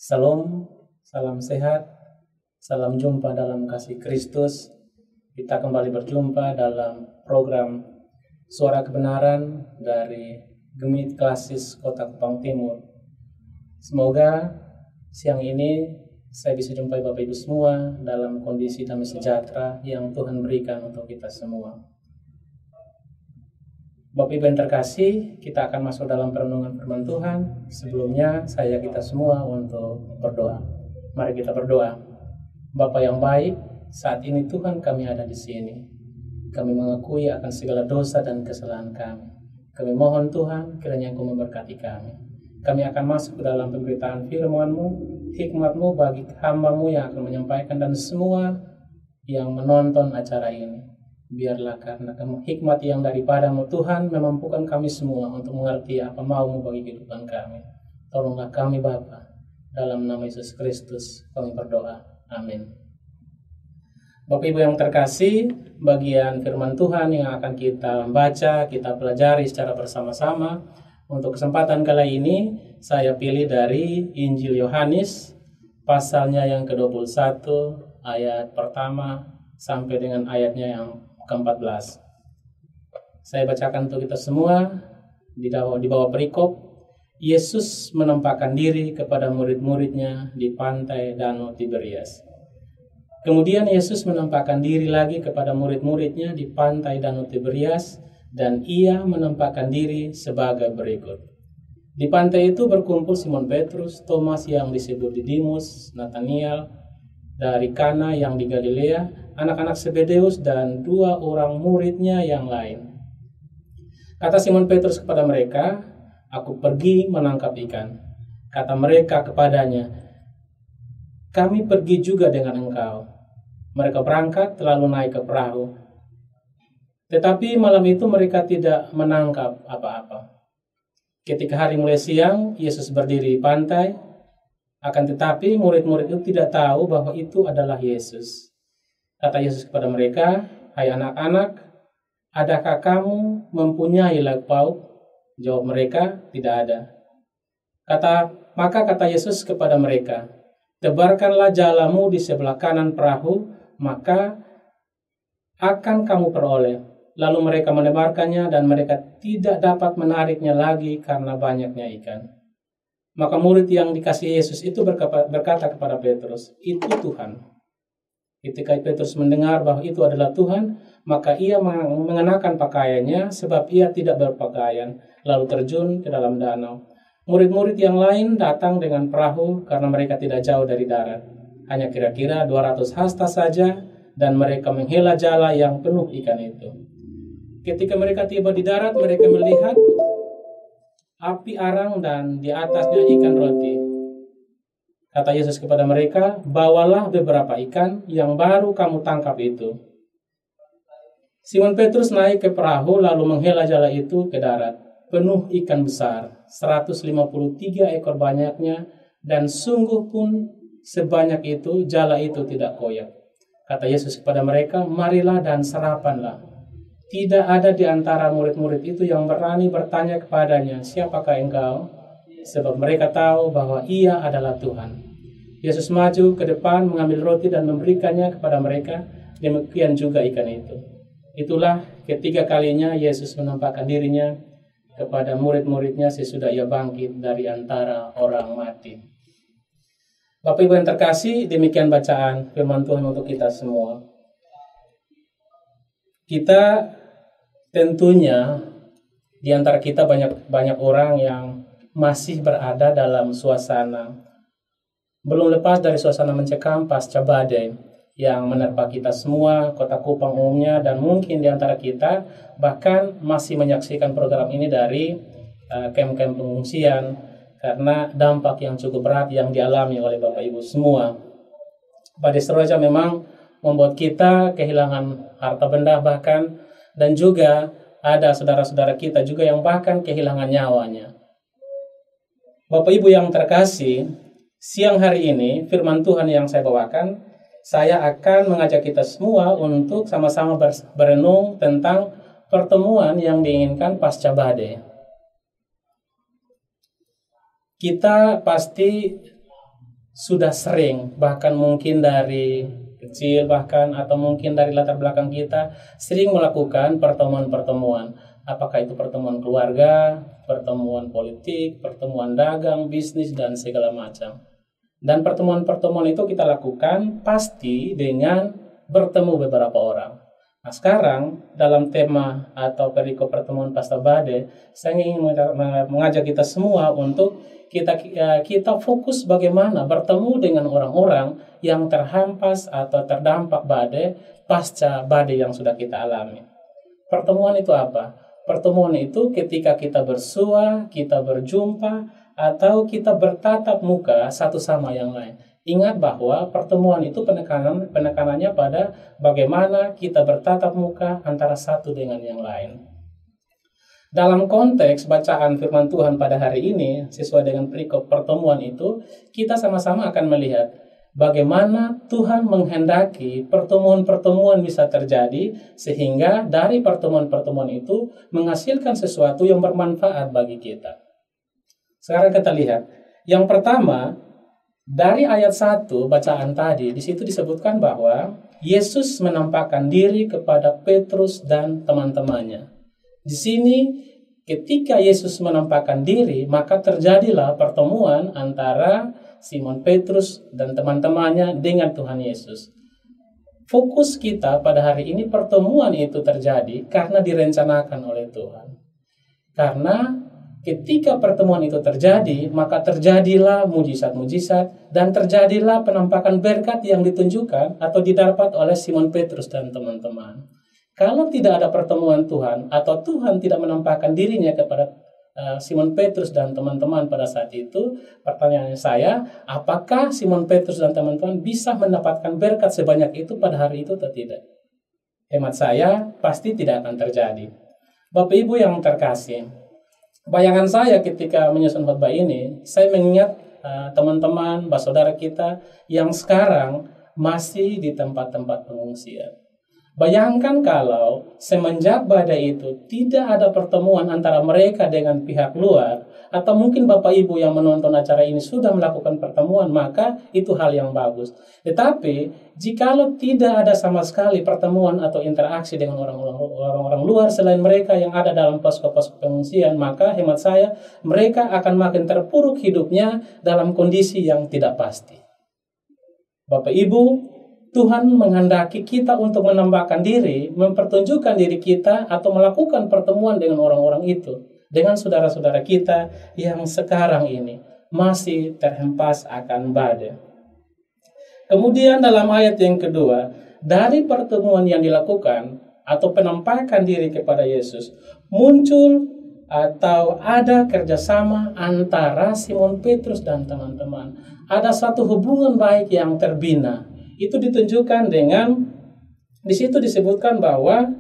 Salam, salam sehat, salam jumpa dalam kasih Kristus. Kita kembali berjumpa dalam program Suara Kebenaran dari Gemit Klasis Kota Kupang Timur. Semoga siang ini saya bisa jumpai Bapak Ibu semua dalam kondisi damai sejahtera yang Tuhan berikan untuk kita semua. Bapak Ibu yang terkasih, kita akan masuk dalam perenungan firman Tuhan. Sebelumnya saya kita semua untuk berdoa. Mari kita berdoa. Bapa yang baik, saat ini Tuhan kami ada di sini. Kami mengakui akan segala dosa dan kesalahan kami. Kami mohon Tuhan kiranya Engkau memberkati kami. Kami akan masuk ke dalam pemberitaan firman-Mu, hikmat-Mu bagi hamba-Mu yang akan menyampaikan dan semua yang menonton acara ini. Biarlah karena hikmat yang daripada-Mu Tuhan memampukan kami semua untuk mengerti apa mau-Mu bagi kehidupan kami. Tolonglah kami Bapa, dalam nama Yesus Kristus kami berdoa. Amin. Bapak Ibu yang terkasih, bagian firman Tuhan yang akan kita baca, kita pelajari secara bersama-sama. Untuk kesempatan kali ini saya pilih dari Injil Yohanes pasalnya yang ke-21 ayat pertama sampai dengan ayatnya yang ke-14. Saya bacakan untuk kita semua di bawah perikop. Yesus menampakkan diri kepada murid-muridnya di pantai Danau Tiberias. Kemudian Yesus menampakkan diri lagi kepada murid-muridnya di pantai Danau Tiberias dan ia menampakkan diri sebagai berikut. Di pantai itu berkumpul Simon Petrus, Thomas yang disebut Didimus, Nathaniel dari Kana yang di Galilea, anak-anak Zebedeus dan 2 orang muridnya yang lain. Kata Simon Petrus kepada mereka, "Aku pergi menangkap ikan." Kata mereka kepadanya, "Kami pergi juga dengan engkau." Mereka berangkat lalu naik ke perahu. Tetapi malam itu mereka tidak menangkap apa-apa. Ketika hari mulai siang, Yesus berdiri di pantai. Akan tetapi murid-murid itu tidak tahu bahwa itu adalah Yesus. Kata Yesus kepada mereka, "Hai anak-anak, adakah kamu mempunyai lauk pauk?" Jawab mereka, "Tidak ada." Maka kata Yesus kepada mereka, "Tebarkanlah jalamu di sebelah kanan perahu, maka akan kamu peroleh." Lalu mereka menebarkannya dan mereka tidak dapat menariknya lagi karena banyaknya ikan. Maka murid yang dikasihi Yesus itu berkata kepada Petrus, "Itu Tuhan." Ketika Petrus mendengar bahwa itu adalah Tuhan, maka ia mengenakan pakaiannya sebab ia tidak berpakaian, lalu terjun ke dalam danau. Murid-murid yang lain datang dengan perahu karena mereka tidak jauh dari darat. Hanya kira-kira 200 hasta saja dan mereka menghela jala yang penuh ikan itu. Ketika mereka tiba di darat, mereka melihat api arang dan di atasnya ikan roti. Kata Yesus kepada mereka, "Bawalah beberapa ikan yang baru kamu tangkap itu." Simon Petrus naik ke perahu lalu menghela jala itu ke darat. Penuh ikan besar, 153 ekor banyaknya, dan sungguh pun sebanyak itu jala itu tidak koyak. Kata Yesus kepada mereka, "Marilah dan sarapanlah." Tidak ada di antara murid-murid itu yang berani bertanya kepadanya, "Siapakah engkau?" Sebab mereka tahu bahwa ia adalah Tuhan. Yesus maju ke depan mengambil roti dan memberikannya kepada mereka, demikian juga ikan itu. Itulah ketiga kalinya Yesus menampakkan dirinya kepada murid-muridnya sesudah ia bangkit dari antara orang mati. Bapak Ibu yang terkasih, demikian bacaan firman Tuhan untuk kita semua. Kita tentunya di antara kita banyak orang yang masih berada dalam suasana belum lepas dari suasana mencekam pasca badai yang menerpa kita semua, Kota Kupang umumnya, dan mungkin di antara kita bahkan masih menyaksikan program ini dari kem-kem pengungsian karena dampak yang cukup berat yang dialami oleh Bapak Ibu semua. Badai Seroja memang membuat kita kehilangan harta benda bahkan, dan juga ada saudara-saudara kita juga yang bahkan kehilangan nyawanya. Bapak Ibu yang terkasih, siang hari ini firman Tuhan yang saya bawakan, saya akan mengajak kita semua untuk sama-sama berenung tentang pertemuan yang diinginkan pasca badai. Kita pasti sudah sering, bahkan mungkin dari kecil bahkan atau mungkin dari latar belakang kita sering melakukan pertemuan-pertemuan. Apakah itu pertemuan keluarga, pertemuan politik, pertemuan dagang, bisnis, dan segala macam. Dan pertemuan-pertemuan itu kita lakukan pasti dengan bertemu beberapa orang. Nah, sekarang dalam tema atau perikop pertemuan Pastor Bade, saya ingin mengajak kita semua untuk kita fokus bagaimana bertemu dengan orang-orang yang terhampas atau terdampak badai pasca badai yang sudah kita alami. Pertemuan itu apa? Pertemuan itu ketika kita bersua, kita berjumpa, atau kita bertatap muka satu sama yang lain. Ingat bahwa pertemuan itu penekanannya pada bagaimana kita bertatap muka antara satu dengan yang lain. Dalam konteks bacaan firman Tuhan pada hari ini, sesuai dengan perikop pertemuan itu, kita sama-sama akan melihat bagaimana Tuhan menghendaki pertemuan-pertemuan bisa terjadi, sehingga dari pertemuan-pertemuan itu menghasilkan sesuatu yang bermanfaat bagi kita. Sekarang kita lihat. Yang pertama, dari ayat 1 bacaan tadi, di situ disebutkan bahwa Yesus menampakkan diri kepada Petrus dan teman-temannya. Di sini ketika Yesus menampakkan diri, maka terjadilah pertemuan antara Simon Petrus dan teman-temannya dengan Tuhan Yesus. Fokus kita pada hari ini pertemuan itu terjadi karena direncanakan oleh Tuhan. Karena ketika pertemuan itu terjadi, maka terjadilah mujizat-mujizat dan terjadilah penampakan berkat yang ditunjukkan atau didapat oleh Simon Petrus dan teman-teman. Kalau tidak ada pertemuan Tuhan atau Tuhan tidak menampakkan dirinya kepada Simon Petrus dan teman-teman pada saat itu, pertanyaan saya, apakah Simon Petrus dan teman-teman bisa mendapatkan berkat sebanyak itu pada hari itu atau tidak? Hemat saya, pasti tidak akan terjadi. Bapak Ibu yang terkasih, bayangan saya ketika menyusun khotbah ini, saya mengingat teman-teman, saudara kita yang sekarang masih di tempat-tempat pengungsian. Bayangkan kalau semenjak badai itu tidak ada pertemuan antara mereka dengan pihak luar, atau mungkin Bapak Ibu yang menonton acara ini sudah melakukan pertemuan, maka itu hal yang bagus. Tetapi jikalau tidak ada sama sekali pertemuan atau interaksi dengan orang-orang luar selain mereka yang ada dalam posko-posko pengungsian, maka hemat saya mereka akan makin terpuruk hidupnya dalam kondisi yang tidak pasti. Bapak Ibu, Tuhan menghendaki kita untuk menambahkan diri, mempertunjukkan diri kita atau melakukan pertemuan dengan orang-orang itu, dengan saudara-saudara kita yang sekarang ini masih terhempas akan badai. Kemudian dalam ayat yang kedua, dari pertemuan yang dilakukan atau penampakan diri kepada Yesus, muncul atau ada kerjasama antara Simon Petrus dan teman-teman. Ada satu hubungan baik yang terbina. Itu ditunjukkan dengan, di situ disebutkan bahwa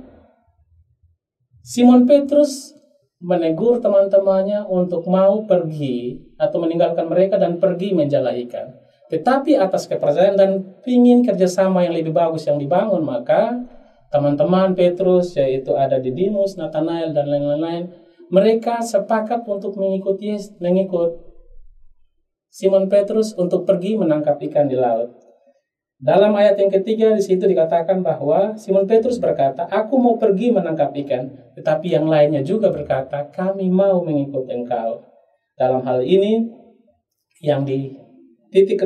Simon Petrus menegur teman-temannya untuk mau pergi atau meninggalkan mereka dan pergi menjala ikan. Tetapi atas kepercayaan dan ingin kerjasama yang lebih bagus yang dibangun, maka teman-teman Petrus, yaitu ada Didimus, Nathanael, dan lain-lain, mereka sepakat untuk mengikut Simon Petrus untuk pergi menangkap ikan di laut. Dalam ayat yang ketiga di situ dikatakan bahwa Simon Petrus berkata, "Aku mau pergi menangkap ikan." Tetapi yang lainnya juga berkata, "Kami mau mengikut engkau." Dalam hal ini yang titik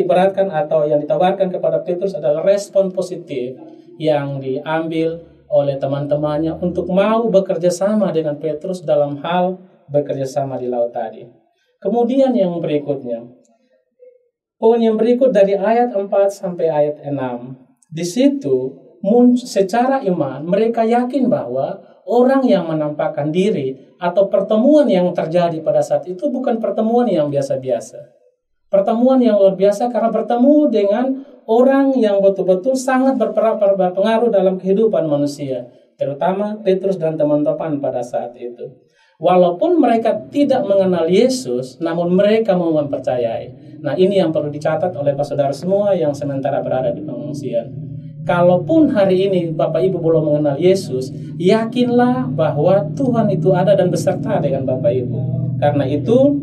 beratkan atau yang ditawarkan kepada Petrus adalah respon positif yang diambil oleh teman-temannya untuk mau bekerja sama dengan Petrus dalam hal bekerja sama di laut tadi. Kemudian yang berikutnya, poin yang berikut dari ayat 4 sampai ayat 6. Di situ secara iman mereka yakin bahwa orang yang menampakkan diri atau pertemuan yang terjadi pada saat itu bukan pertemuan yang biasa-biasa. Pertemuan yang luar biasa karena bertemu dengan orang yang betul-betul sangat berpengaruh dalam kehidupan manusia, terutama Petrus dan teman-teman pada saat itu. Walaupun mereka tidak mengenal Yesus, namun mereka mau mempercayai. Nah, ini yang perlu dicatat oleh saudara semua yang sementara berada di pengungsian. Kalaupun hari ini Bapak Ibu belum mengenal Yesus, yakinlah bahwa Tuhan itu ada dan beserta dengan Bapak Ibu. Karena itu,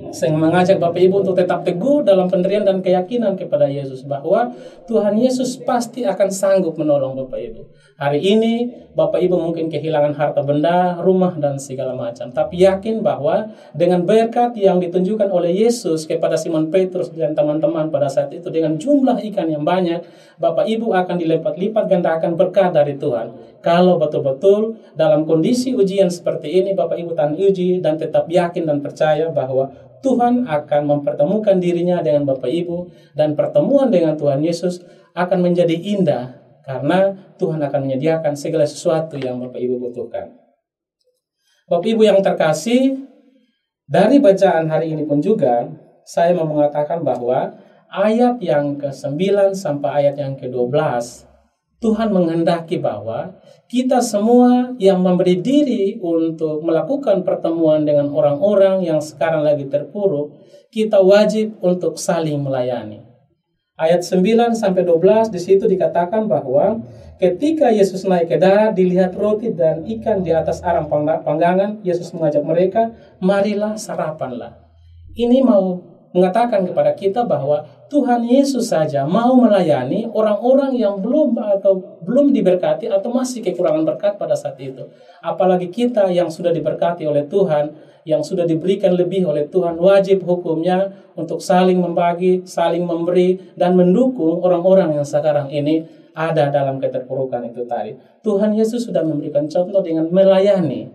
Saya mengajak Bapak Ibu untuk tetap teguh dalam pendirian dan keyakinan kepada Yesus bahwa Tuhan Yesus pasti akan sanggup menolong Bapak Ibu. Hari ini Bapak Ibu mungkin kehilangan harta benda, rumah dan segala macam, tapi yakin bahwa dengan berkat yang ditunjukkan oleh Yesus kepada Simon Petrus dan teman-teman pada saat itu dengan jumlah ikan yang banyak, Bapak Ibu akan dilipat-lipat gandakan berkat dari Tuhan. Kalau betul-betul dalam kondisi ujian seperti ini Bapak Ibu tahan uji dan tetap yakin dan percaya bahwa Tuhan akan mempertemukan dirinya dengan Bapak Ibu, dan pertemuan dengan Tuhan Yesus akan menjadi indah karena Tuhan akan menyediakan segala sesuatu yang Bapak Ibu butuhkan. Bapak Ibu yang terkasih, dari bacaan hari ini pun juga saya mau mengatakan bahwa ayat yang ke-9 sampai ayat yang ke-12 Tuhan menghendaki bahwa kita semua yang memberi diri untuk melakukan pertemuan dengan orang-orang yang sekarang lagi terpuruk, kita wajib untuk saling melayani. Ayat 9 sampai 12 di situ dikatakan bahwa ketika Yesus naik ke darat, dilihat roti dan ikan di atas arang panggangan, Yesus mengajak mereka, marilah sarapanlah. Ini mau mengatakan kepada kita bahwa Tuhan Yesus saja mau melayani orang-orang yang belum diberkati atau masih kekurangan berkat pada saat itu. Apalagi kita yang sudah diberkati oleh Tuhan, yang sudah diberikan lebih oleh Tuhan, wajib hukumnya untuk saling membagi, saling memberi, dan mendukung orang-orang yang sekarang ini ada dalam keterpurukan itu tadi. Tuhan Yesus sudah memberikan contoh dengan melayani.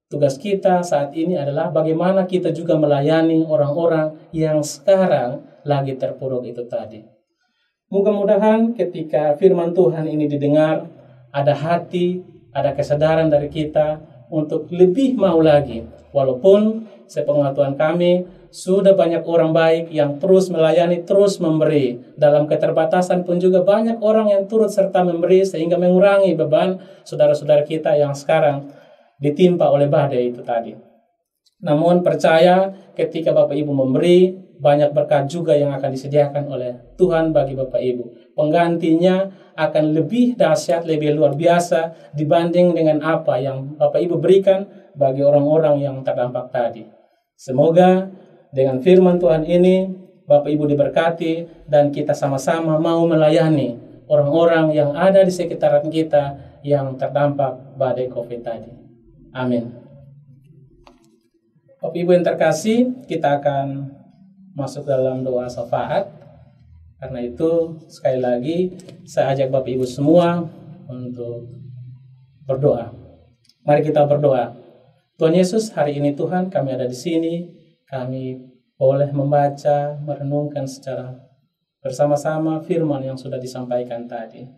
Tugas kita saat ini adalah bagaimana kita juga melayani orang-orang yang sekarang lagi terpuruk itu tadi. Mudah-mudahan ketika firman Tuhan ini didengar, ada hati, ada kesadaran dari kita untuk lebih mau lagi. Walaupun sepengetahuan kami, sudah banyak orang baik yang terus melayani, terus memberi. Dalam keterbatasan pun juga banyak orang yang turut serta memberi sehingga mengurangi beban saudara-saudara kita yang sekarang ditimpa oleh badai itu tadi. Namun percaya ketika Bapak Ibu memberi, banyak berkat juga yang akan disediakan oleh Tuhan bagi Bapak Ibu. Penggantinya akan lebih dahsyat, lebih luar biasa dibanding dengan apa yang Bapak Ibu berikan bagi orang-orang yang terdampak tadi. Semoga dengan firman Tuhan ini Bapak Ibu diberkati dan kita sama-sama mau melayani orang-orang yang ada di sekitaran kita yang terdampak badai COVID tadi. Amin. Bapak Ibu yang terkasih, kita akan masuk dalam doa syafaat. Karena itu, sekali lagi, saya ajak Bapak Ibu semua untuk berdoa. Mari kita berdoa. Tuhan Yesus, hari ini Tuhan, kami ada di sini. Kami boleh membaca, merenungkan secara bersama-sama firman yang sudah disampaikan tadi.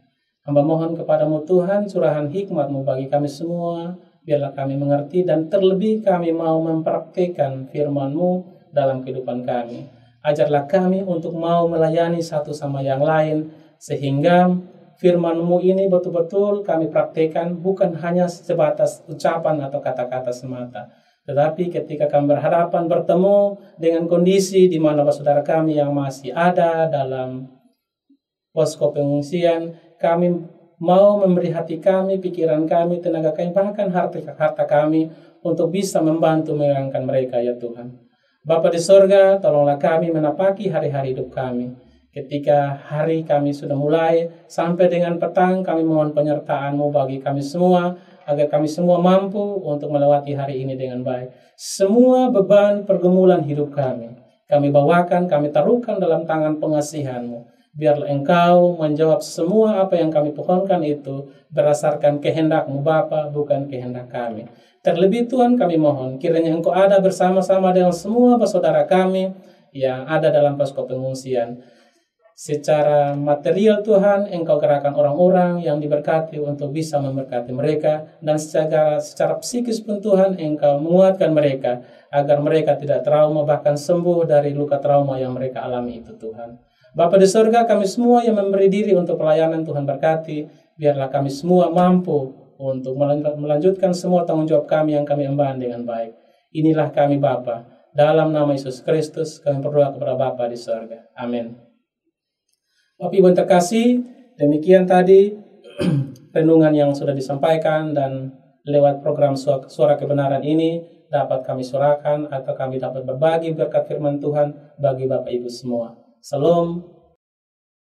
Hamba mohon kepadamu Tuhan, curahan hikmat-Mu bagi kami semua, biarlah kami mengerti dan terlebih kami mau mempraktikkan firman-Mu dalam kehidupan kami. Ajarlah kami untuk mau melayani satu sama yang lain, sehingga firman-Mu ini betul-betul kami praktikkan bukan hanya sebatas ucapan atau kata-kata semata. Tetapi ketika kami berhadapan bertemu dengan kondisi di mana saudara kami yang masih ada dalam posko pengungsian, kami mau memberi hati kami, pikiran kami, tenaga kami, bahkan harta kami untuk bisa membantu meringankan mereka ya Tuhan. Bapa di sorga, tolonglah kami menapaki hari-hari hidup kami. Ketika hari kami sudah mulai sampai dengan petang, kami mohon penyertaan-Mu bagi kami semua, agar kami semua mampu untuk melewati hari ini dengan baik. Semua beban pergumulan hidup kami bawakan, kami taruhkan dalam tangan pengasihan-Mu. Biarlah Engkau menjawab semua apa yang kami pohonkan itu berdasarkan kehendak-Mu Bapa, bukan kehendak kami. Terlebih Tuhan kami mohon, kiranya Engkau ada bersama-sama dengan semua saudara kami yang ada dalam posko pengungsian. Secara material Tuhan, Engkau gerakkan orang-orang yang diberkati untuk bisa memberkati mereka. Dan secara psikis pun Tuhan, Engkau menguatkan mereka agar mereka tidak trauma, bahkan sembuh dari luka trauma yang mereka alami itu Tuhan. Bapa di surga, kami semua yang memberi diri untuk pelayanan Tuhan berkati, biarlah kami semua mampu untuk melanjutkan semua tanggung jawab kami yang kami emban dengan baik. Inilah kami Bapa, dalam nama Yesus Kristus kami berdoa kepada Bapa di surga. Amin. Bapak Ibu yang terkasih, demikian tadi renungan yang sudah disampaikan dan lewat program Suara Kebenaran ini, dapat kami surahkan atau kami dapat berbagi berkat firman Tuhan bagi Bapak Ibu semua. Salam.